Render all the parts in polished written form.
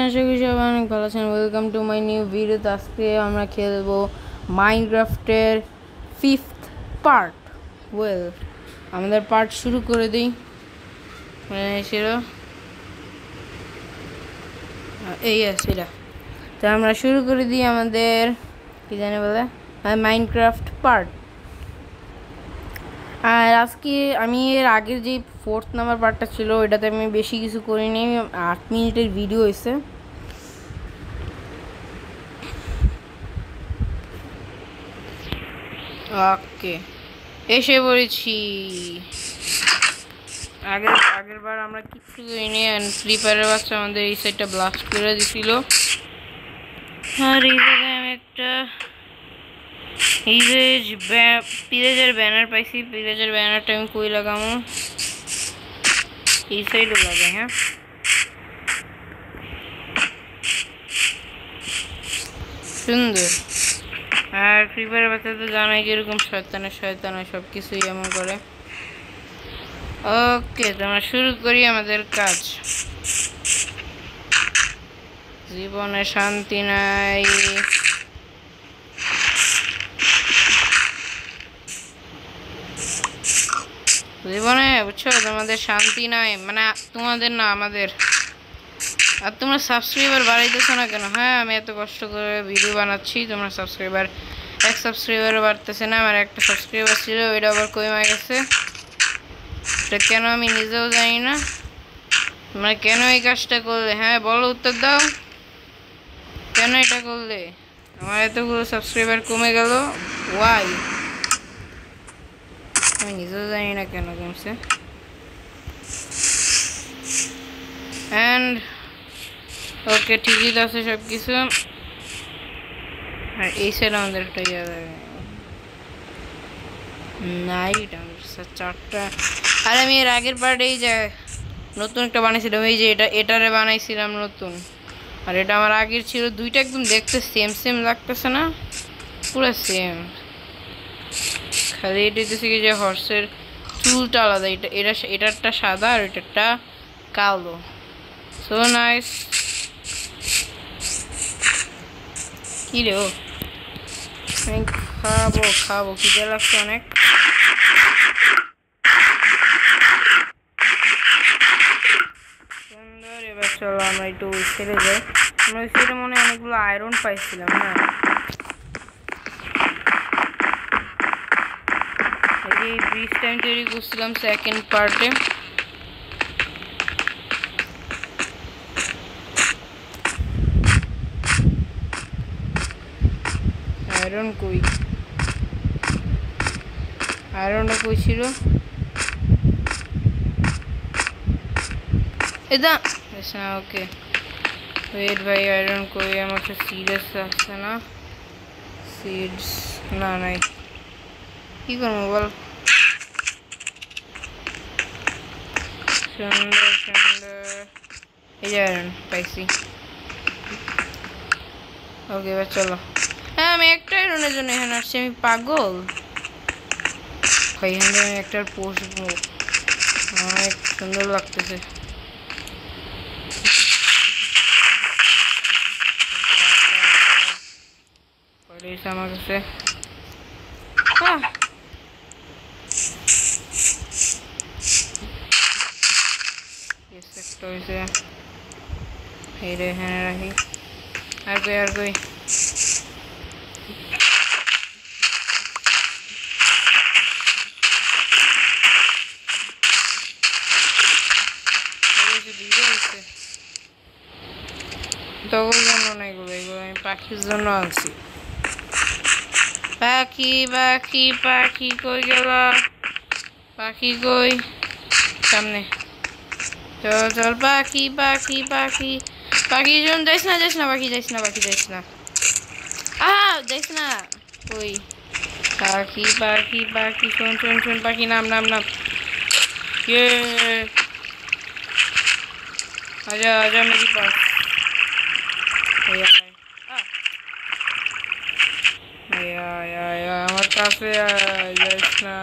আশা করি সবাই অনেক ভালো আছেন। Welcome to my new video. আজকে আমরা খেলবো মাইনক্রাফটের 5th পার্ট। আমাদের পার্ট শুরু করে দিই। এই সেটা তো আমরা শুরু করে দিই আমাদের কি জানি বলে মাইনক্রাফট পার্ট। আর আজকে আমি এর আগের যে 4th নাম্বার পার্টটা ছিল ওইটাতে আমি বেশি কিছু করিনি, 8 মিনিটের ভিডিও হয়েছে। ওকে, এসে পড়েছি। আগের বার আমরা কিচ্ছু করিনি, স্লিপারের বাচ্চা আমাদের এই সাইডটা ব্লাস্ট করে দিছিল। আর এই জায়গায় আমি একটা পিলেজের ব্যানার পাইছি। পিলেজের ব্যানারটা আমি কই লাগামো? এই সাইডও লাগাই। হ্যাঁ, সুন্দর। আর ফ্রিফায়ারের বাচ্চা তো জানাই যেরকম শয়তান সব কিছুই এমন করে। ওকে, তোমরা শুরু করি আমাদের কাজ। জীবনে শান্তি নাই, জীবনে বুঝছো, তোমাদের শান্তি নাই, মানে তোমাদের না আমাদের। আর তোমরা সাবস্ক্রাইবার বাড়াইতেছো না কেন? হ্যাঁ, আমি এত কষ্ট করে ভিডিও বানাচ্ছি, তোমরা সাবস্ক্রাইবার এক সাবস্ক্রাইবারও বাড়তেছে না। আমার একটা সাবস্ক্রাইবার ছিল, ওইটা আবার কমে গেছে। এটা কেন আমি নিজেও জানি না। মানে কেন এই কাজটা করলে? হ্যাঁ বলো, উত্তর দাও। কেন এটা করলে? আমার এতগুলো সাবস্ক্রাইবার কমে গেল, ওয়াই? আমি নিজেও জানি না কেন কমছে। অ্যান্ড ওকে, ঠিকই তো আছে সব কিছু। আর এই সাইড আমাদের একটা নাইট, চারটা। আর আমি এর আগের পার্টে এই যে নতুন একটা বানিয়েছিলাম, এই যে এটারে বানাইছিলাম নতুন। আর এটা আমার আগের ছিল। দুইটা একদম দেখতে সেম লাগতেছে না? পুরো সেম, খালি এটা হচ্ছে কি যে হর্সের চুলটা আলাদা। এটারটা সাদা আর এটারটা কালো। So nice. কি রে, আমি খাবো খিদে লাগছে অনেক। সুন্দর। এবার চলো আমরা একটু ওই ছেড়ে যাই। আমরা ওই ছেড়ে মনে হয় অনেকগুলো আয়রন পাইছিলাম। হ্যাঁ, এই ব্রিজটা আমি তৈরি করছিলাম সেকেন্ড পার্টে। আয়রন কই? আয়রনটা কই ছিল? এটা না। ওকে ওয়েট ভাই, আয়রন কই? আমার তো সিরিয়াস আসছে না। সিডস না, নাই। কি করবো বল? সুন্দর। এই যে আয়রন পাইছি। ওকে, এবার চলো। হ্যাঁ, আমি একটা আয়রনের জন্য এখানে আসছি। আমি পাগল? এখানে আমি একটা পোষবো, অনেক সুন্দর লাগতেছে। আমার কাছে এখানে রাখি। আর কই তখন জন্য না, এগুলো আমি পাখির জন্য আনছি। পাখি কই গেল? পাখি কই? সামনে চল। পাখি জন যাইস না। পাখি যাইস না। যাইস না। কই পাখি? শোন পাখি, নাম। ये आजा मेरी पास। আমার কাছে যাইস না।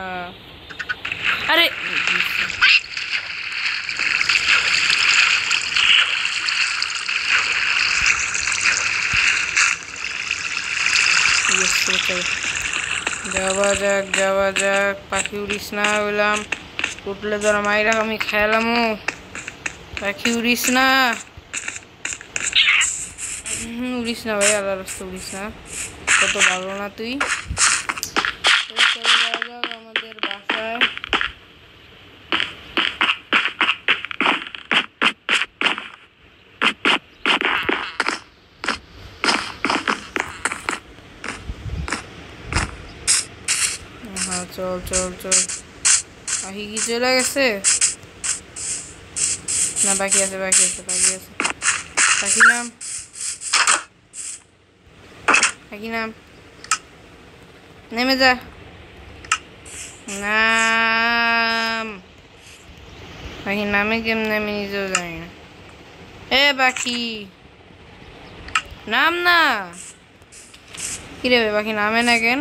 আরে যাওয়া যাক পাখি উড়িস না বললাম উঠলে ধর মাইরা আমি খেলামো পাখি উড়িস না উড়িস না ভাই আল্লাহ রাস্তা উড়িস না কত ভালো না তুই চলে যাওয়া যাক আমাদের বাসায় হ্যাঁ চল চল চল পাখি কি চলে গেছে না বাকি আছে পাখি নাম নেমে যা নাম পাখি নামে কেমনে আমি নিজেও জানি না এ পাখি নাম না কিরে পাখি নামে না কেন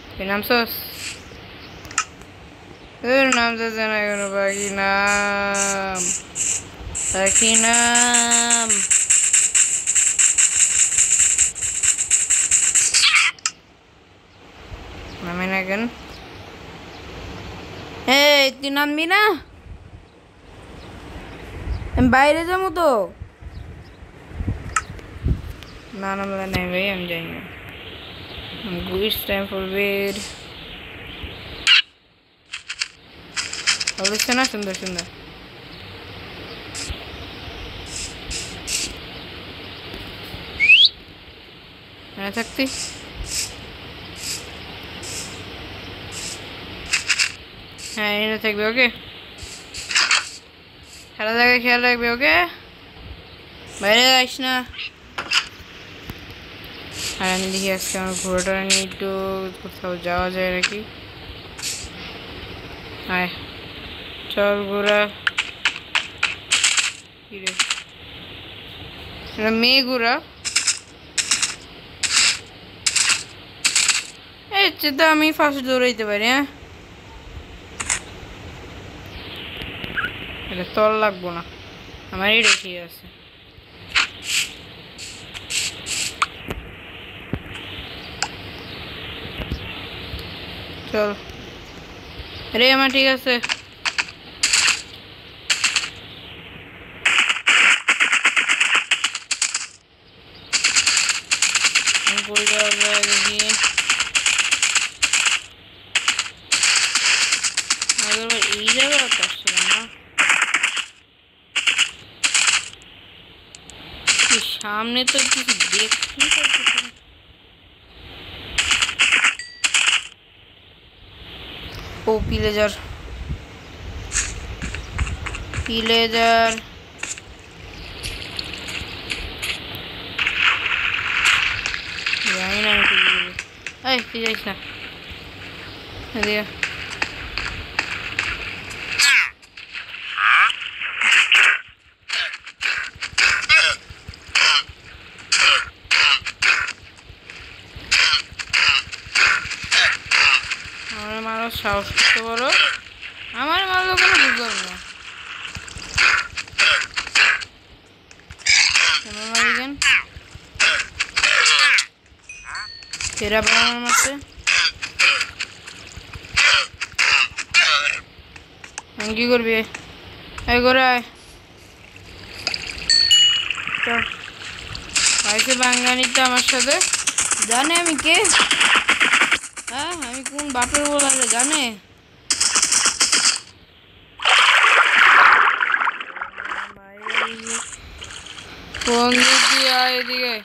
পাখি নামছস নাম যাচ্ছে না কেন পাখি নাম নামে না কেন তুই নামবি না আমি বাইরে যাবো তো না নামলে নাই ভাই আমি যাই না It's time for bed. বলছে না সুন্দর সুন্দর মনে থাকতি হ্যাঁ এনে থাকবে ওকে খেলা জায়গায় খেয়াল রাখবে ওকে বাইরে যাইস না আর আমি দেখি আজকে আমার ঘোড়াটা নিয়ে একটু কোথাও যাওয়া যায় নাকি আয় চল ঘোড়া কিরে মেয়ে ঘোড়া এই তো আমি ফার্স্ট দৌড়াইতে পারি হ্যাঁ এটা তল লাগবো না আমার এটা ঠিক আছে চল রে আমার ঠিক আছে দেখি এই জায়গাটা আসছিলাম না সামনে তো কিছু দেখছি ও পিলেজার জানি না এই তুই যাইস না এদিকে আমার মারো সাহস করতে পারো আমার মারলো কেন বুঝলাম না মারিবেন তেরা বানানোর মারছে আমি কি করবি এই করে আইসে বাঙ্গানিটা আমার সাথে জানে আমি কে হ্যাঁ আমি কোন বাপের বলা জানে কোন দিক দিয়ে আয় এদিকে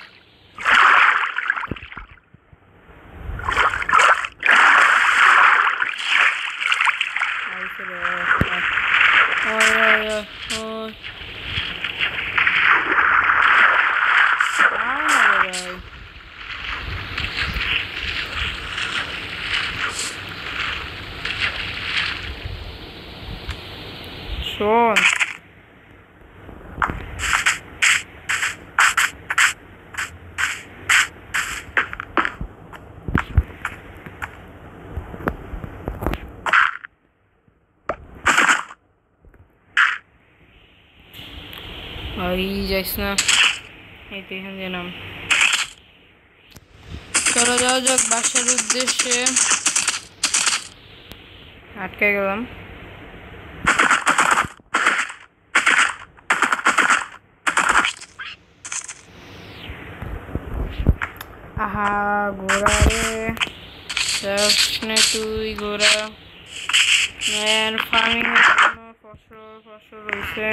শোন যাইস না, এই তো এখান দিয়ে নাম। চলো যাওয়া যাক বাসার উদ্দেশ্যে। আটকে গেলাম। আহা ঘোড়া রে, তুই ঘোড়া। ফার্মিং এর জন্য ফসল রয়েছে।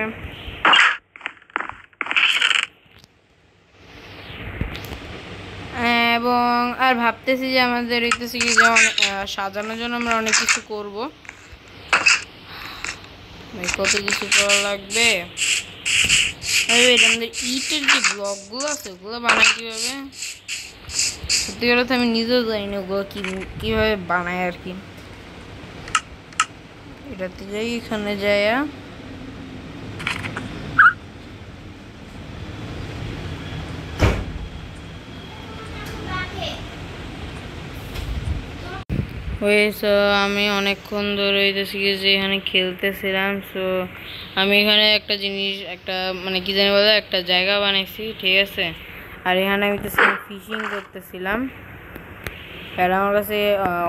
এবং আর ভাবতেছি যে আমাদের হইতেছে কি যে সাজানোর জন্য আমরা অনেক কিছু করব। কত কিছু করা লাগবে। আমাদের ইটের যে ব্লকগুলো আছে ওগুলো বানাই কিভাবে, সত্যি কথা আমি নিজেও জানি না ওগুলো কিভাবে বানায় আর কি। এটাতে যাই, এখানে যাই, আমি অনেকক্ষণ ধরে হইতেছি যে এখানে খেলতেছিলাম। সো আমি এখানে একটা জিনিস, একটা মানে কি জানি বলে, একটা জায়গা বানাইছি, ঠিক আছে। আর এখানে আমি তো ফিশিং করতেছিলাম। আর আমার কাছে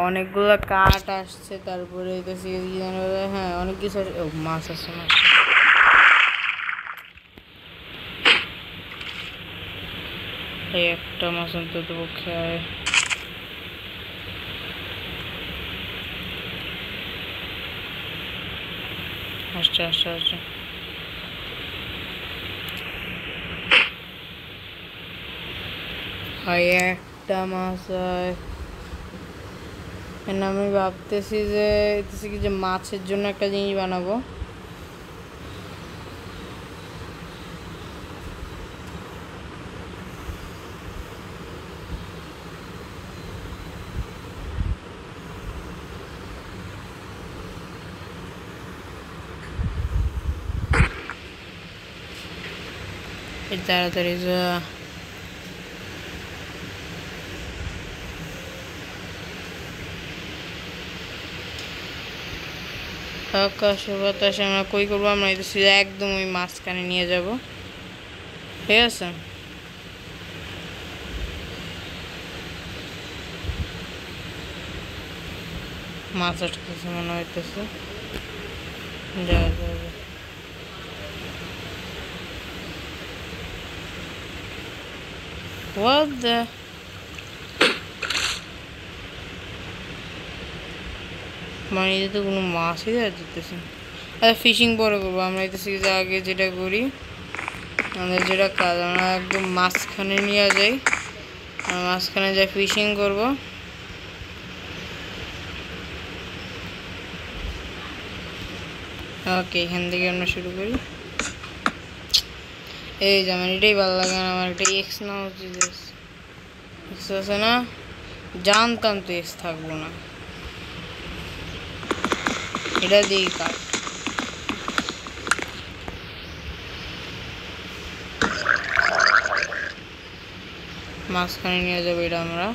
অনেকগুলো কাঠ আসছে, তারপরে হইতেছি কি জানি বলে, হ্যাঁ অনেক কিছু মাছ আসছে। একটা মাছ অন্তত পক্ষে আসছে। একটা মাছ হয়। আমি ভাবতেছি যে মাছের জন্য একটা জিনিস বানাবো। তাড়াতাড়ি যা। আকাশে বাতাসে আমরা কই করবো, আমরা একদম ওই মাঝখানে নিয়ে যাব, ঠিক আছে। মাছ আটকেছে মনে হইতেছে। যা যা যা। What the? মানে এতে তো কোনো মাছই দেখা যেতেছে। আচ্ছা ফিশিং পরে করবো, আমরা এতেছি যে আগে যেটা করি, আমাদের যেটা কাজ, আমরা একদম মাঝখানে নিয়ে যাই, মাঝখানে যাই ফিশিং করবো। ওকে, এখান থেকে আমরা শুরু করি। এই যে আমার এটাই ভালো লাগে না, আমার একটা এক্স না উচিত। এক্স আছে না, জানতাম তো এক্স থাকবো না। এটা দিই কাট। মাঝখানে নিয়ে যাবো এটা আমরা।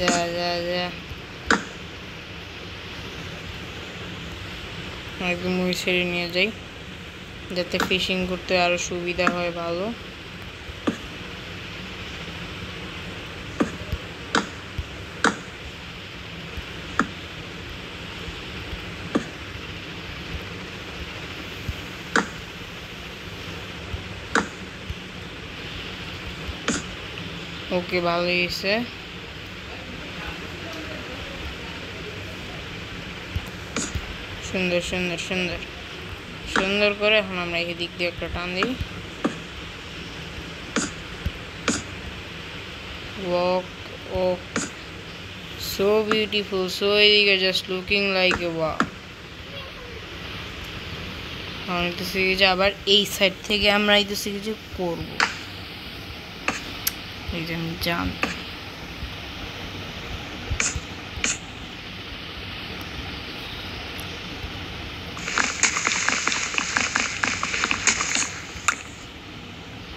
যা যা যা, একদম ওই সাইডে নিয়ে যাই যাতে ফিশিং করতে আরো সুবিধা হয় ভালো। ওকে, ভালো হয়েছে। সুন্দর সুন্দর সুন্দর সুন্দর করে এখন আমরা এই দিক দিয়ে একটা টান দিই। walk oh so beautiful, so এদিকে just looking like a wow। আমি তো শিখেছি আবার এই সাইড থেকে আমরা এই তো শিখেছি করবো, এই যে আমি জানতাম।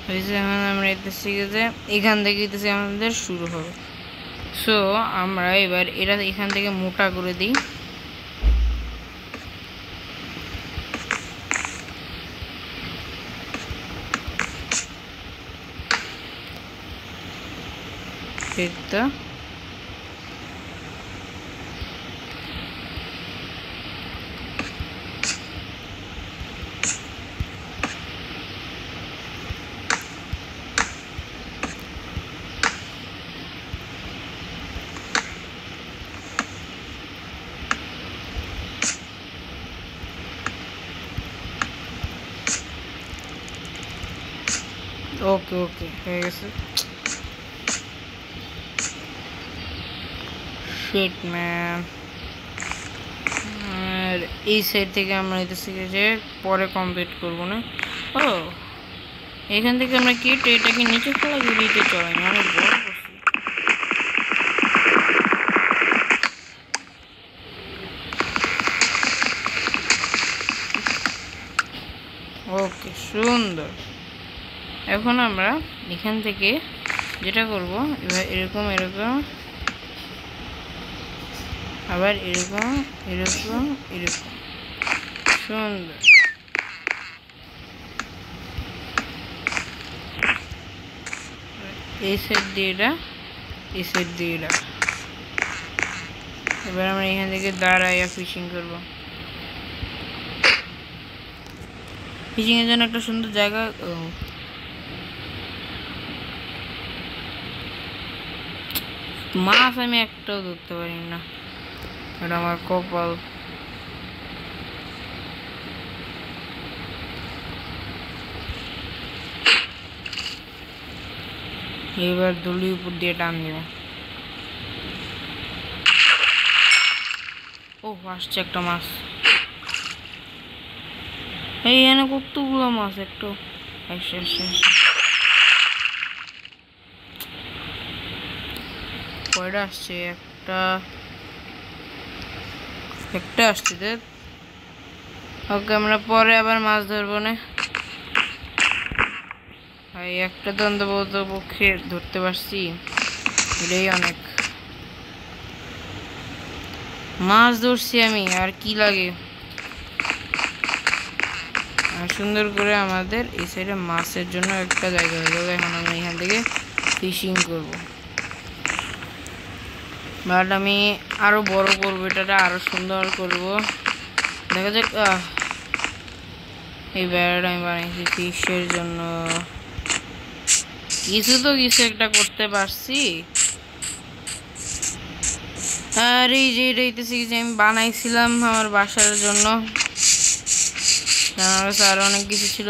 হয়েছে। এখন আমরা এতেছি যে এখান থেকে এতেছি আমাদের শুরু হবে। সো আমরা এবার এটা এখান থেকে মোটা করে দিই। এটা ওকে ওকে হয়ে গেছে। Shit man. আর এই সাইড থেকে আমরা এতেছি যে পরে কমপ্লিট করব না। ও এখান থেকে আমরা কেটে এটাকে নিচে ফেলা দিতে চলাই না, অনেক বড় করছি। ওকে সুন্দর। এখন আমরা এখান থেকে যেটা করব এবার এরকম এরকম আবার এরকম এরকম এরকম সুন্দর। এই সাইড দিয়ে এটা, এই সাইড দিয়ে এটা। এবার আমরা এখান থেকে দাঁড়াইয়া ফিশিং করব। ফিশিং এর জন্য একটা সুন্দর জায়গা। মাছ আমি একটাও ধরতে পারি না, এটা আমার কপাল। এবার দড়ির উপর দিয়ে টান দেব। ও আসছে একটা মাছ। এই এখানে কতগুলো মাছ, একটু কয়টা আসছে? একটা আসছে। দেখ ওকে, আমরা পরে আবার মাছ ধরবো না। ভাই একটা তো অন্তত পক্ষে ধরতে পারছি, এটাই অনেক। মাছ ধরছি আমি, আর কি লাগে। সুন্দর করে আমাদের এই সাইডে মাছের জন্য একটা জায়গা হয়ে যাবে। এখন আমরা এখান থেকে ফিশিং করব, বাট আমি আরো বড় করবো, এটা আরো সুন্দর করব। দেখা যাক। এই বেড়াটা আমি বানাইছি ফিশের জন্য। কিছু একটা করতে পারছি। আর এই যে এটাইতেছি যে আমি বানাইছিলাম আমার বাসার জন্য, আর অনেক কিছু ছিল।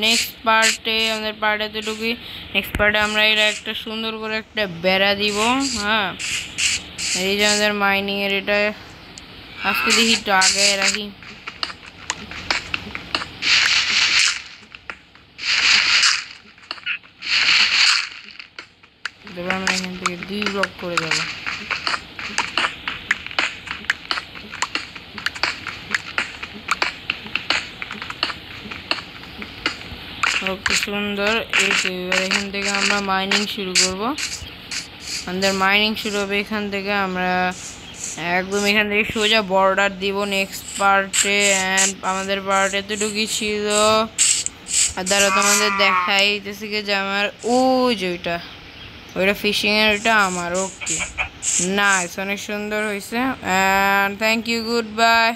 নেক্সট পার্টে আমাদের পার্ট এতটুকুই। নেক্সট পার্টে আমরা এটা একটা সুন্দর করে একটা বেড়া দিব। হ্যাঁ, এই যে আমাদের মাইনিং এর এটা আজকে দেখি একটু আগে রাখি। এবার আমরা এখান থেকে 2 ব্লক করে যাব। ওকে সুন্দর। এই তো এবার এখান থেকে আমরা মাইনিং শুরু করব। আমাদের মাইনিং শুরু হবে এখান থেকে। আমরা একদম এখান থেকে সোজা বর্ডার দিব নেক্সট পার্টে। অ্যান্ড আমাদের পার্ট এতটুকুই ছিল। আর দ্বারা তোমাদের দেখাইতেছি যে আমার ওই যে ওইটা ফিশিং এর, ওইটা আমার। ওকে নাইস, অনেক সুন্দর হয়েছে। And thank you, good bye.